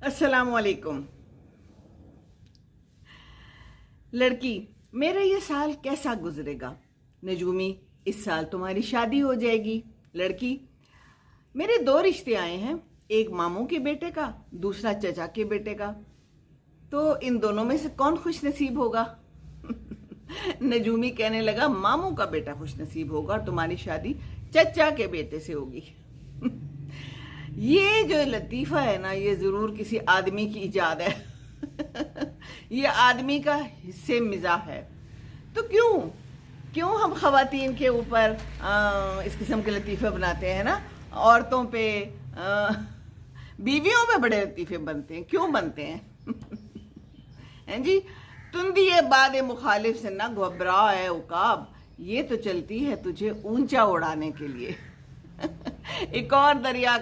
अस्सलाम वालेकुम। लड़की, मेरा ये साल कैसा गुजरेगा? नजूमी, इस साल तुम्हारी शादी हो जाएगी। लड़की, मेरे दो रिश्ते आए हैं, एक मामू के बेटे का, दूसरा चचा के बेटे का। तो इन दोनों में से कौन खुश नसीब होगा? नजूमी कहने लगा, मामू का बेटा खुश नसीब होगा और तुम्हारी शादी चचा के बेटे से होगी। ये जो लतीफा है ना, ये जरूर किसी आदमी की इजाद है। ये आदमी का हिस्से मिजाह है। तो क्यों क्यों हम खवातीन के ऊपर इस किस्म के लतीफे बनाते हैं ना? औरतों पे, बीवियों पे बड़े लतीफे बनते हैं, क्यों बनते हैं? हैं जी? तुंदी बाद मुखालिफ से ना घबरा है उकाब, ये तो चलती है तुझे ऊंचा उड़ाने के लिए। एक और दरिया